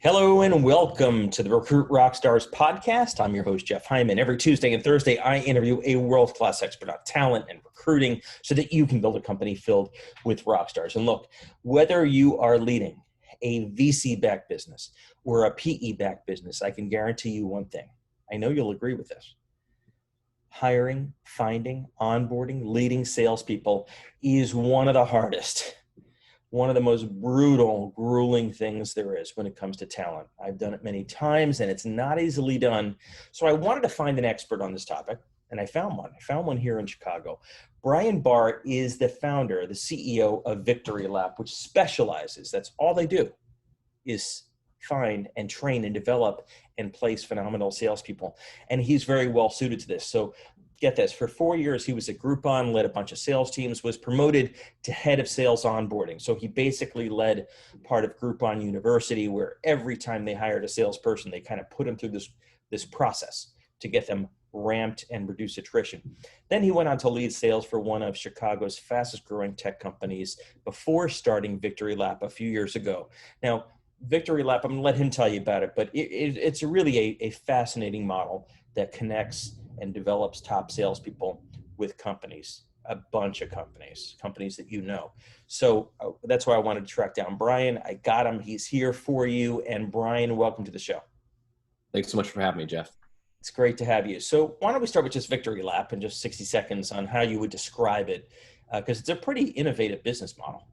Hello and welcome to the Recruit Rockstars podcast. I'm your host, Jeff Hyman. Every Tuesday and Thursday, I interview a world-class expert on talent and recruiting so that you can build a company filled with rock stars. And look, whether you are leading a VC-backed business or a PE-backed business, I can guarantee you one thing. I know you'll agree with this. Hiring, finding, onboarding, leading salespeople is one of the hardest, one of the most brutal, grueling things there is when it comes to talent. I've done it many times and it's not easily done. So I wanted to find an expert on this topic and I found one. I found one here in Chicago. Brian Barr is the founder, the CEO of Victory Lap, which specializes, that's all they do, is find and train and develop and place phenomenal salespeople. And he's very well suited to this. So get this, for 4 years, he was at Groupon, led a bunch of sales teams, was promoted to head of sales onboarding. So he basically led part of Groupon University, where every time they hired a salesperson, they kind of put them through this process to get them ramped and reduce attrition. Then he went on to lead sales for one of Chicago's fastest growing tech companies before starting Victory Lap a few years ago. Now, Victory Lap, I'm going to let him tell you about it, but it's really a fascinating model that connects and develops top salespeople with companies, a bunch of companies that you know. So that's why I wanted to track down Brian. I got him. He's here for you. And Brian, welcome to the show. Thanks so much for having me, Jeff. It's great to have you. So why don't we start with just Victory Lap and just 60 seconds on how you would describe it, because it's a pretty innovative business model.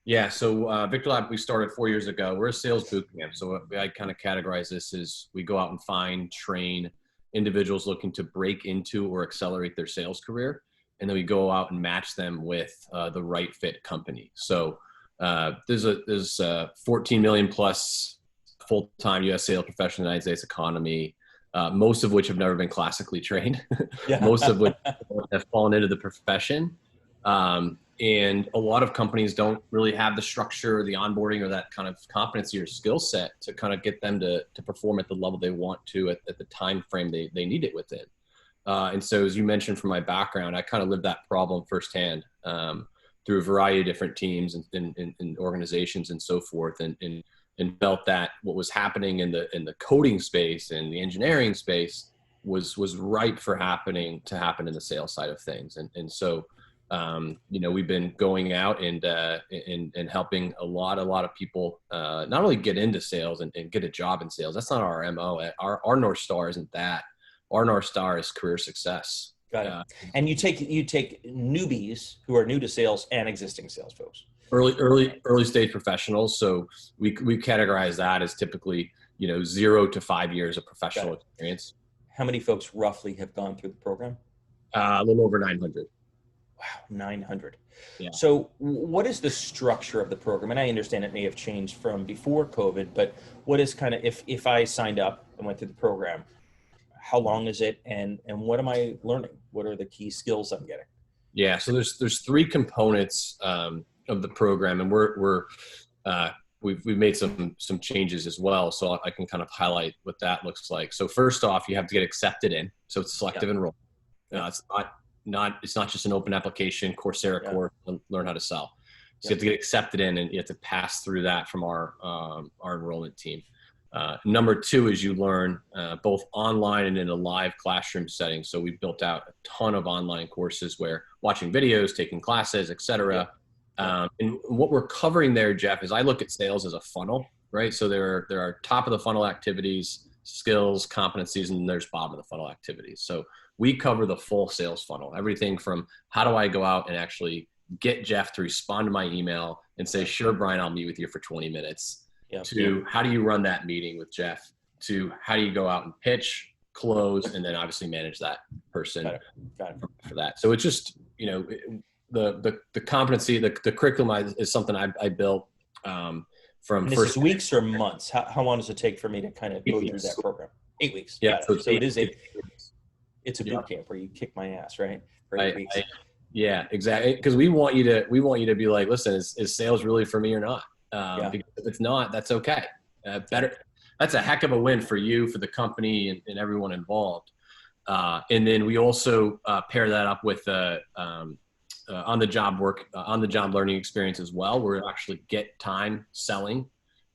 Yeah, so Victory Lab, we started 4 years ago. We're a sales bootcamp. So I kind of categorize this as we go out and find, train individuals looking to break into or accelerate their sales career. And then we go out and match them with the right fit company. So there's 14 million plus full-time U.S. sales professionals in the United States economy, most of which have never been classically trained, Yeah. most of which have fallen into the profession. And a lot of companies don't really have the structure, or the onboarding, or that kind of competency or skill set to kind of get them to perform at the level they want to at the time frame they need it within. And so, as you mentioned from my background, I kind of lived that problem firsthand through a variety of different teams and organizations and so forth, and felt that what was happening in the coding space and the engineering space was ripe for happen in the sales side of things. And so we've been going out and helping a lot of people not only get into sales and get a job in sales. That's not our MO. Our North Star isn't that. Our North Star is career success. Got it. And you take newbies who are new to sales and existing sales folks. Early stage professionals. So we categorize that as typically 0 to 5 years of professional experience. How many folks roughly have gone through the program? A little over 900. Wow, 900. Yeah. So what is the structure of the program? And I understand it may have changed from before COVID, but what is kind of, if I signed up and went through the program, how long is it? And what am I learning? What are the key skills I'm getting? Yeah. So there's three components of the program, and we've made some changes as well. So I can kind of highlight what that looks like. So first off, you have to get accepted in. So it's selective enrollment. It's not just an open application Coursera course to learn how to sell. So you have to get accepted in, and you have to pass through that from our enrollment team. Number two is you learn both online and in a live classroom setting. So we've built out a ton of online courses where watching videos, taking classes, et cetera. And what we're covering there, Jeff, is I look at sales as a funnel, right? So there are top of the funnel activities, skills, competencies, and there's bottom of the funnel activities. So we cover the full sales funnel, everything from how do I go out and actually get Jeff to respond to my email and say, sure, Brian, I'll meet with you for 20 minutes, to how do you run that meeting with Jeff, to how do you go out and pitch, close, and then obviously manage that person Got it. for that. So it's just, the competency, the curriculum is something I built from and this is weeks or months? How long does it take for me to kind of go through that program? 8 weeks. Yeah. So it is it's a boot camp where you kick my ass, right? For 8 weeks. Yeah, exactly. Because we want you to be like, listen, is sales really for me or not? Because if it's not, that's okay. That's a heck of a win for you, for the company, and everyone involved. And then we also pair that up with on the job learning experience as well, where we actually get time selling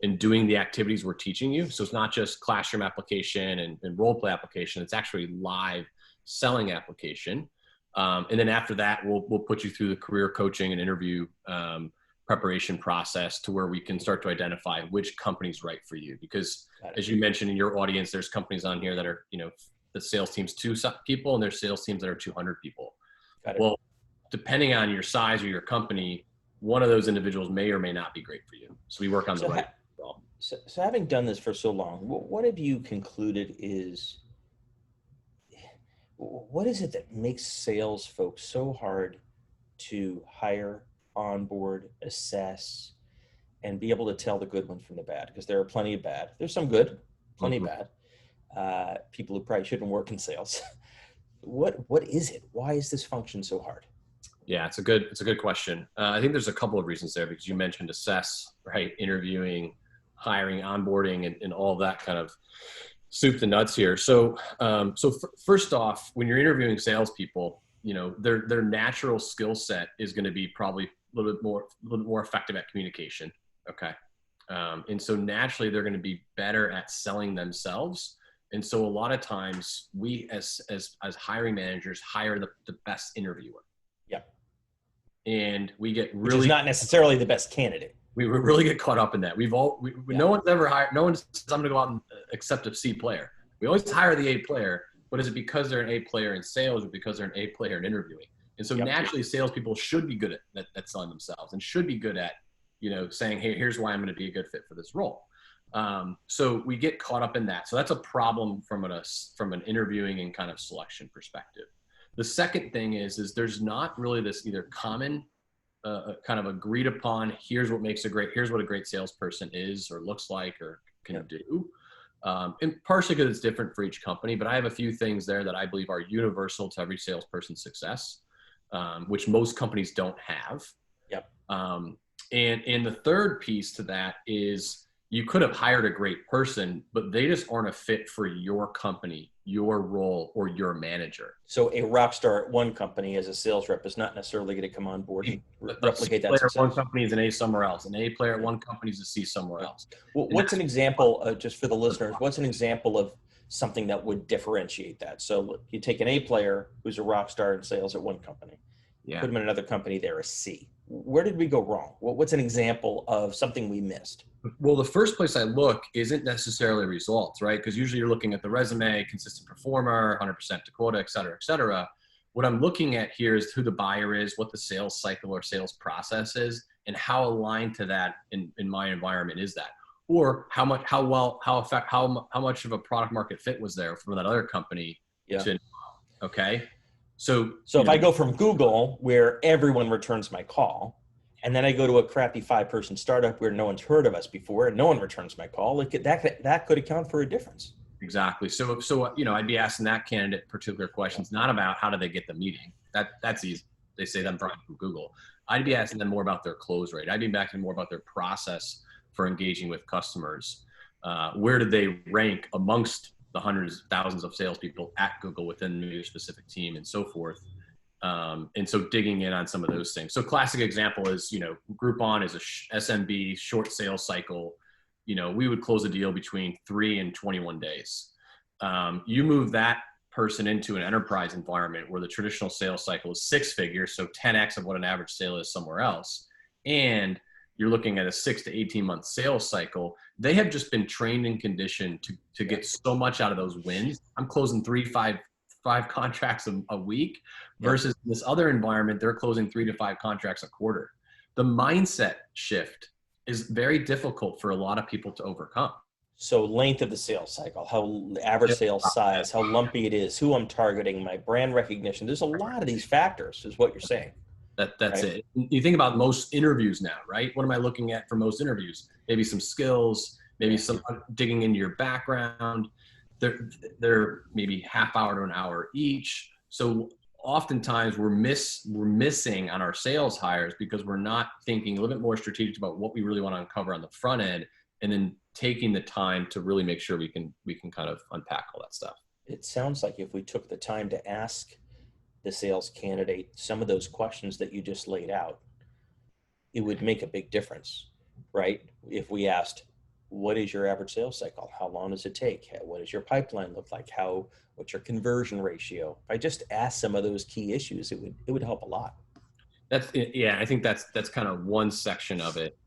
and doing the activities we're teaching you. So it's not just classroom application and role play application. It's actually live selling application. And then after that, we'll put you through the career coaching and interview preparation process to where we can start to identify which company's right for you. Because as you mentioned in your audience, there's companies on here that are, the sales team's 2 people and there's sales teams that are 200 people. Well, depending on your size or your company, one of those individuals may or may not be great for you. So we work on the right. So having done this for so long, what have you concluded what is it that makes sales folks so hard to hire, onboard, assess, and be able to tell the good ones from the bad? Because there are plenty of bad. There's some good, plenty of bad. People who probably shouldn't work in sales. What is it? Why is this function so hard? Yeah, it's a good question. I think there's a couple of reasons there, because you mentioned assess, right? Interviewing, hiring, onboarding, and all that kind of soup to nuts here. So, first off, when you're interviewing salespeople, their natural skill set is going to be probably a little bit more effective at communication. Okay. And so naturally they're going to be better at selling themselves. And so a lot of times we as hiring managers hire the best interviewer. Yeah. And we get Which is not necessarily the best candidate. We really get caught up in that. No one's ever hired. No one says, I'm going to go out and accept a C player. We always hire the A player, but is it because they're an A player in sales or because they're an A player in interviewing? And so naturally salespeople should be good at selling themselves and should be good at, saying, hey, here's why I'm going to be a good fit for this role. So we get caught up in that. So that's a problem from an interviewing and kind of selection perspective. The second thing is there's not really this either common kind of agreed upon, here's what a great salesperson is or looks like or can do. And partially because it's different for each company, but I have a few things there that I believe are universal to every salesperson's success, which most companies don't have. Yep. And the third piece to that is you could have hired a great person, but they just aren't a fit for your company, your role, or your manager. So a Rockstar at one company as a sales rep is not necessarily going to come on board and replicate that success. One company is an A somewhere else. An A player at one company is a C somewhere else. Well, what's an example, just for the listeners, what's an example of something that would differentiate that? So you take an A player who's a Rockstar in sales at one company, put him in another company, they're a C. Where did we go wrong? What's an example of something we missed? Well, the first place I look isn't necessarily results, right? Because usually you're looking at the resume, consistent performer, 100% to quota, et cetera, et cetera. What I'm looking at here is who the buyer is, what the sales cycle or sales process is, and how aligned to that in my environment is that, or how much of a product market fit was there from that other company. Okay. So if I go from Google, where everyone returns my call, and then I go to a crappy 5-person startup where no one's heard of us before and no one returns my call, that could account for a difference. Exactly. So I'd be asking that candidate particular questions, not about how do they get the meeting. That's easy. They say them from Google. I'd be asking them more about their close rate. I'd be asking more about their process for engaging with customers. Where do they rank amongst the hundreds, thousands of salespeople at Google within your specific team and so forth. And so digging in on some of those things. So classic example is, Groupon is a SMB short sales cycle. We would close a deal between 3 and 21 days. You move that person into an enterprise environment where the traditional sales cycle is 6 figures. So 10X of what an average sale is somewhere else. And you're looking at a 6 to 18 month sales cycle. They have just been trained and conditioned to get so much out of those wins. I'm closing 5 contracts a week versus this other environment, they're closing 3 to 5 contracts a quarter. The mindset shift is very difficult for a lot of people to overcome. So length of the sales cycle, how average sales size, how lumpy it is, who I'm targeting, my brand recognition. There's a lot of these factors is what you're saying. That's right? It. You think about most interviews now, right? What am I looking at for most interviews? Maybe some skills, maybe some digging into your background. They're maybe half hour to an hour each. So oftentimes we're missing on our sales hires because we're not thinking a little bit more strategic about what we really want to uncover on the front end, and then taking the time to really make sure we can kind of unpack all that stuff. It sounds like if we took the time to ask the sales candidate some of those questions that you just laid out, it would make a big difference, right? If we asked, what is your average sales cycle? How long does it take? What does your pipeline look like? What's your conversion ratio? If I just ask some of those key issues, it would help a lot. Yeah, I think that's kind of one section of it.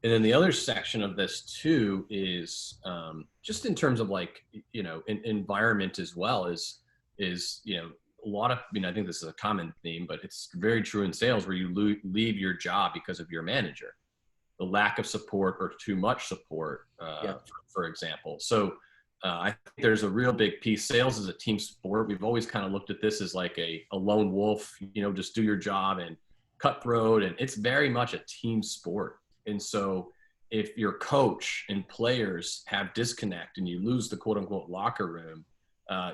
And then the other section of this too is just in terms of like, environment as well is, a lot of, I think this is a common theme, but it's very true in sales where you leave your job because of your manager, the lack of support or too much support, for example. So I think there's a real big piece. Sales is a team sport. We've always kind of looked at this as like a lone wolf, just do your job and cutthroat. And it's very much a team sport. And so if your coach and players have disconnect and you lose the quote unquote locker room,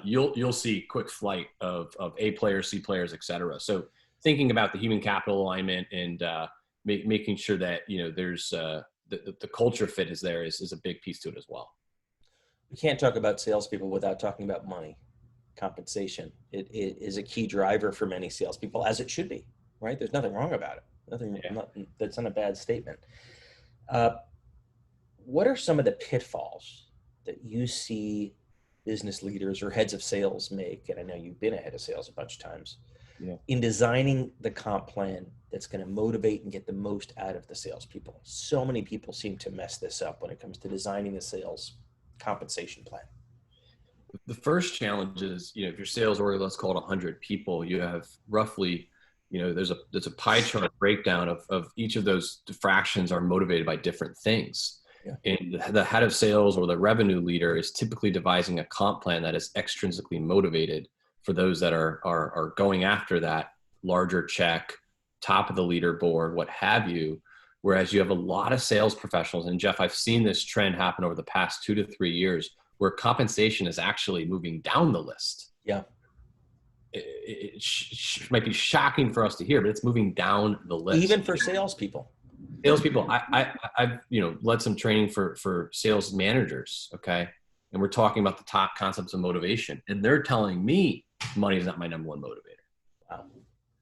you'll see quick flight of A players, C players, et cetera. So thinking about the human capital alignment and making sure that, there's the culture fit is there is a big piece to it as well. We can't talk about salespeople without talking about money. Compensation. It is a key driver for many salespeople, as it should be, right? There's nothing wrong about it. That's not a bad statement. What are some of the pitfalls that you see business leaders or heads of sales make? And I know you've been a head of sales a bunch of times in designing the comp plan that's going to motivate and get the most out of the salespeople. So many people seem to mess this up when it comes to designing a sales compensation plan. The first challenge is, if your sales org, let's call it 100 people, you have roughly, there's a pie chart breakdown of each of those fractions are motivated by different things. And the head of sales or the revenue leader is typically devising a comp plan that is extrinsically motivated for those that are going after that larger check, top of the leaderboard, what have you. Whereas you have a lot of sales professionals, and Jeff, I've seen this trend happen over the past 2 to 3 years where compensation is actually moving down the list. Yeah. It might be shocking for us to hear, but it's moving down the list. Even for salespeople. I've led some training for sales managers, okay? And we're talking about the top concepts of motivation, and they're telling me money is not my number one motivator. Wow.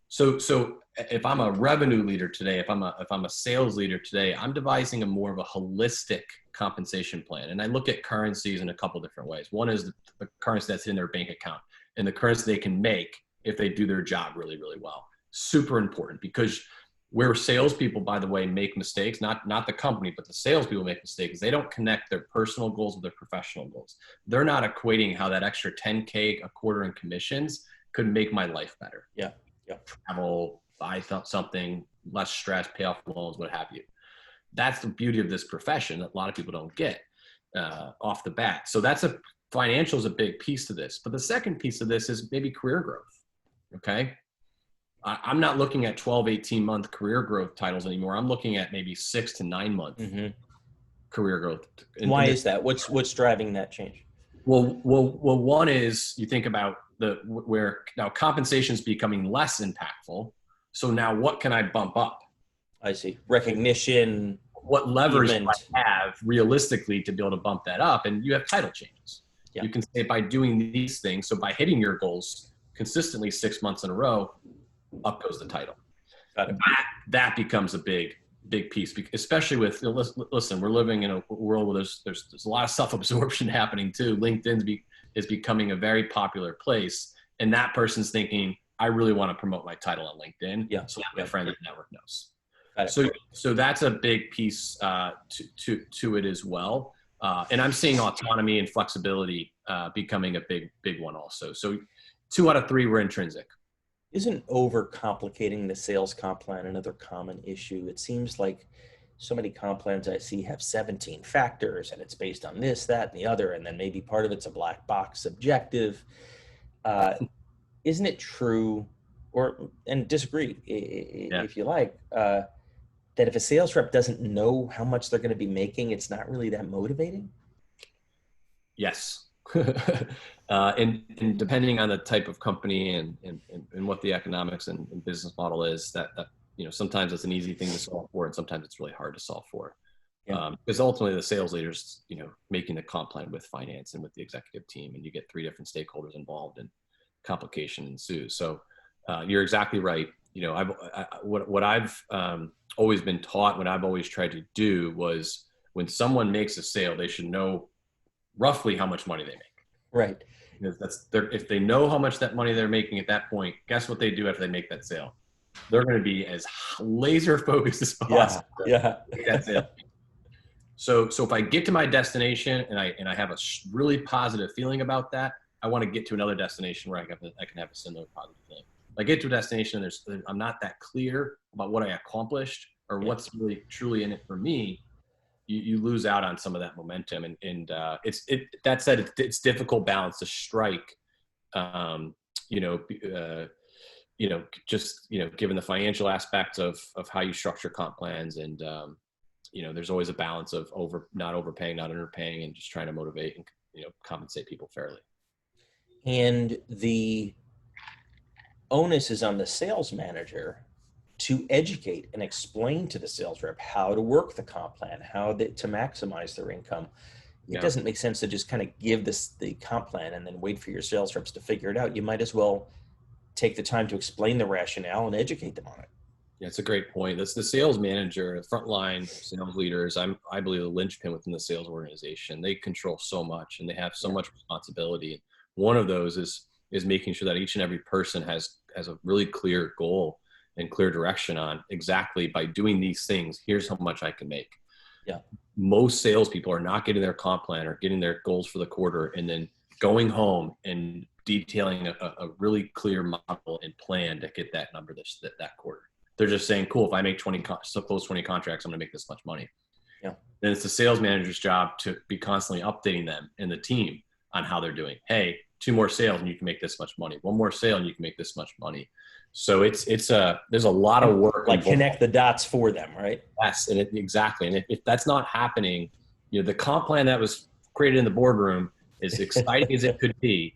So if I'm a revenue leader today, if I'm a sales leader today, I'm devising a more of a holistic compensation plan. And I look at currencies in a couple different ways. One is the currency that's in their bank account and the currency they can make if they do their job really, really well. Super important, because where salespeople, by the way, make mistakes, not the company, but the salespeople make mistakes, they don't connect their personal goals with their professional goals. They're not equating how that extra 10K a quarter in commissions could make my life better. Yeah. Travel, buy something, less stress, pay off loans, what have you. That's the beauty of this profession that a lot of people don't get off the bat. So financial is a big piece to this. But the second piece of this is maybe career growth. Okay. I'm not looking at 12, 18-month career growth titles anymore. I'm looking at maybe 6 to 9 month career growth. Why is that? What's driving that change? Well, one is you think about where now compensation is becoming less impactful. So now what can I bump up? I see. Recognition. What levers do I have realistically to be able to bump that up? And you have title changes. Yeah. You can say by doing these things, so by hitting your goals consistently 6 months in a row, up goes the title. Got it. That becomes a big piece, especially with, listen, we're living in a world where there's a lot of self-absorption happening too. LinkedIn is becoming a very popular place. And that person's thinking, I really want to promote my title on LinkedIn. Yeah. So my friend and network knows. So that's a big piece to it as well. And I'm seeing autonomy and flexibility becoming a big one also. So 2 out of 3 were intrinsic. Isn't overcomplicating the sales comp plan another common issue? It seems like so many comp plans I see have 17 factors and it's based on this, that, and the other. And then maybe part of it's a black box subjective. Isn't it true, and disagree if you like, that if a sales rep doesn't know how much they're going to be making, it's not really that motivating? Yes. And depending on the type of company and what the economics and business model is, that sometimes it's an easy thing to solve for, and sometimes it's really hard to solve for. Because ultimately the sales leaders, making the comp plan with finance and with the executive team, and you get 3 different stakeholders involved, and complication ensues. So you're exactly right. What I've always been taught, what I've always tried to do was when someone makes a sale, they should know roughly how much money they make. Right. Because if they know how much that money they're making at that point, guess what they do after they make that sale? They're going to be as laser focused as possible. Yeah. That's it. So if I get to my destination and I have a really positive feeling about that, I want to get to another destination where I can have a similar positive feeling. If I get to a destination and I'm not that clear about what I accomplished or what's really truly in it for me, you lose out on some of that momentum. And that said, it's difficult balance to strike, given the financial aspects of how you structure comp plans. And, there's always a balance of not overpaying, not underpaying, and just trying to motivate and, compensate people fairly. And the onus is on the sales manager to educate and explain to the sales rep how to work the comp plan, to maximize their income. It doesn't make sense to just kind of give the comp plan and then wait for your sales reps to figure it out. You might as well take the time to explain the rationale and educate them on it. Yeah, it's a great point. That's the sales manager, the frontline sales leaders. I believe the linchpin within the sales organization. They control so much and they have so much responsibility. One of those is making sure that each and every person has a really clear goal and clear direction on exactly, by doing these things, here's how much I can make. Yeah. Most salespeople are not getting their comp plan or getting their goals for the quarter and then going home and detailing a really clear model and plan to get that number that quarter. They're just saying, cool, if I make 20 contracts, I'm going to make this much money. Yeah. Then it's the sales manager's job to be constantly updating them and the team on how they're doing. Hey, 2 more sales and you can make this much money. 1 more sale and you can make this much money. So there's a lot of work. Like connect the dots for them, right? Yes, and exactly. And if that's not happening, the comp plan that was created in the boardroom, as exciting as it could be,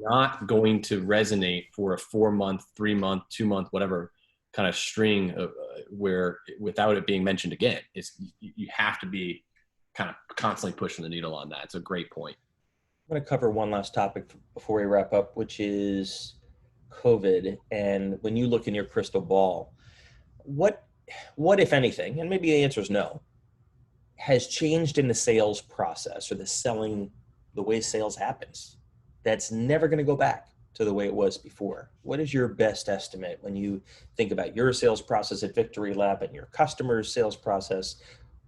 not going to resonate for a 4-month, 3-month, 2-month, whatever kind of string of, where without it being mentioned again. You have to be kind of constantly pushing the needle on that. It's a great point. I'm going to cover one last topic before we wrap up, which is COVID. And when you look in your crystal ball, what if anything, and maybe the answer is no, has changed in the sales process or the way sales happens that's never going to go back to the way it was before? What is your best estimate when you think about your sales process at Victory Lab and your customers' sales process?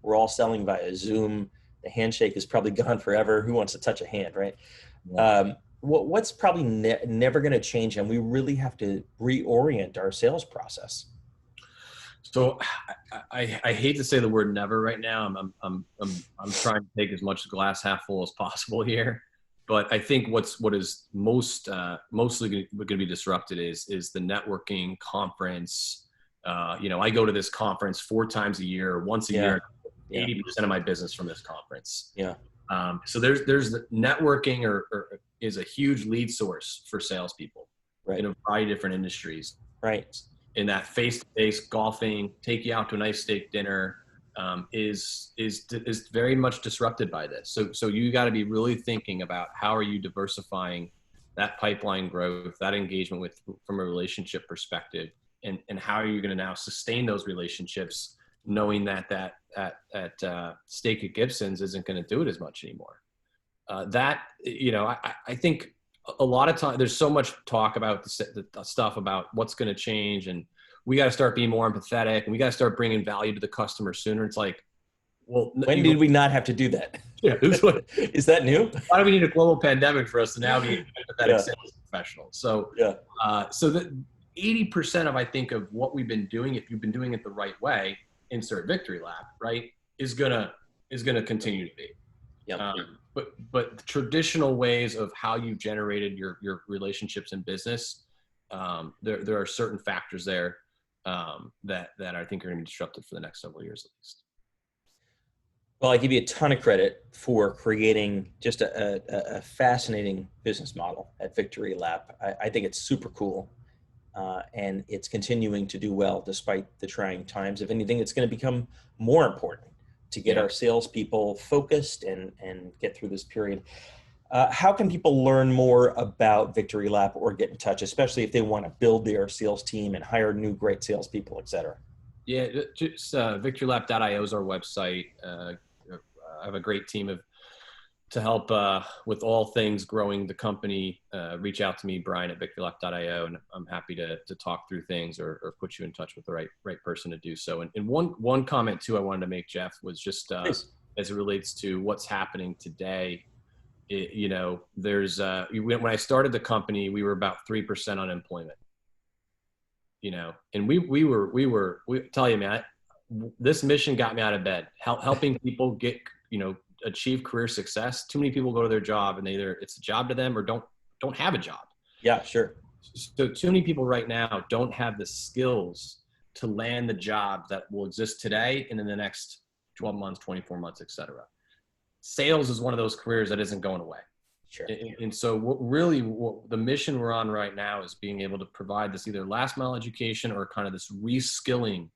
We're all selling via Zoom. The handshake is probably gone forever. Who wants to touch a hand, right? Yeah. What's probably never going to change, and we really have to reorient our sales process? So I hate to say the word never right now. I'm trying to take as much glass half full as possible here. But I think what is mostly going to be disrupted is the networking conference. I go to this conference 4 times a year, once a year, 80% of my business from this conference. Yeah. So there's the networking or is a huge lead source for salespeople, right, in a variety of different industries. Right. In that face-to-face golfing, take you out to a nice steak dinner, is very much disrupted by this. So you got to be really thinking about how are you diversifying that pipeline growth, that engagement from a relationship perspective, and how are you going to now sustain those relationships, knowing that steak at Gibson's isn't going to do it as much anymore. I think a lot of time there's so much talk about the stuff about what's going to change, and we got to start being more empathetic, and we got to start bringing value to the customer sooner. It's like, well, when did we not have to do that? Yeah, is that new? Why do we need a global pandemic for us to now be empathetic sales professionals? So, so that 80% of, I think, of what we've been doing, if you've been doing it the right way, insert Victory Lab, right, is gonna continue to be. Yeah. But traditional ways of how you generated your relationships in business, there are certain factors there that I think are going to be disrupted for the next several years at least. Well, I give you a ton of credit for creating just a fascinating business model at Victory Lab. I think it's super cool, and it's continuing to do well despite the trying times. If anything, it's going to become more important to get our salespeople focused and get through this period. How can people learn more about Victory Lab or get in touch, especially if they want to build their sales team and hire new great salespeople, et cetera? Yeah, just victorylab.io is our website. I have a great team to help with all things growing the company. Reach out to me, Brian at victorylab.io, and I'm happy to talk through things or put you in touch with the right person to do so. And one comment too I wanted to make, Jeff, was just as it relates to what's happening today. There's when I started the company, we were about 3% unemployment. And we tell you, man, this mission got me out of bed, helping people get, achieve career success. Too many people go to their job and either it's a job to them or don't have a job. Yeah, sure. So too many people right now don't have the skills to land the job that will exist today and in the next 12 months, 24 months, et cetera. Sales is one of those careers that isn't going away. Sure. And so the mission we're on right now is being able to provide this either last mile education or kind of this reskilling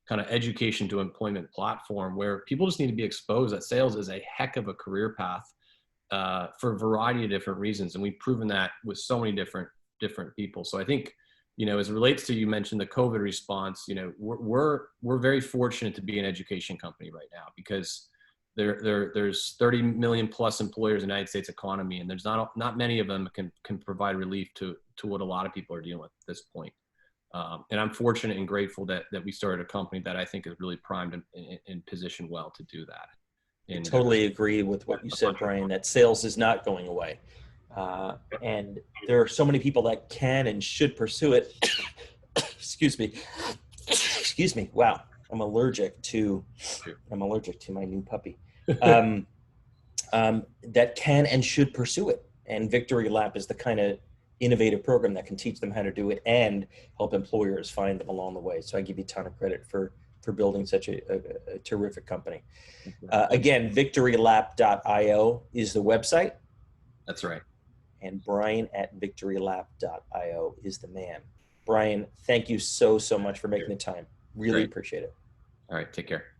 kind of education to employment platform where people just need to be exposed that sales is a heck of a career path for a variety of different reasons. And we've proven that with so many different people. So I think, as it relates to, you mentioned the COVID response, we're very fortunate to be an education company right now because there's 30 million plus employers in the United States economy, and there's not many of them can provide relief to what a lot of people are dealing with at this point. And I'm fortunate and grateful that we started a company that I think is really primed and positioned well to do that. I totally agree with what you said, Brian, that sales is not going away. And there are so many people that can and should pursue it. Excuse me. Wow. I'm allergic to my new puppy. That can and should pursue it. And Victory Lab is the kind of innovative program that can teach them how to do it and help employers find them along the way. So I give you a ton of credit for building such a terrific company. Again, victorylab.io is the website. That's right. And Brian at victorylab.io is the man. Brian, thank you so much for making the time. Really appreciate it. All right. Take care.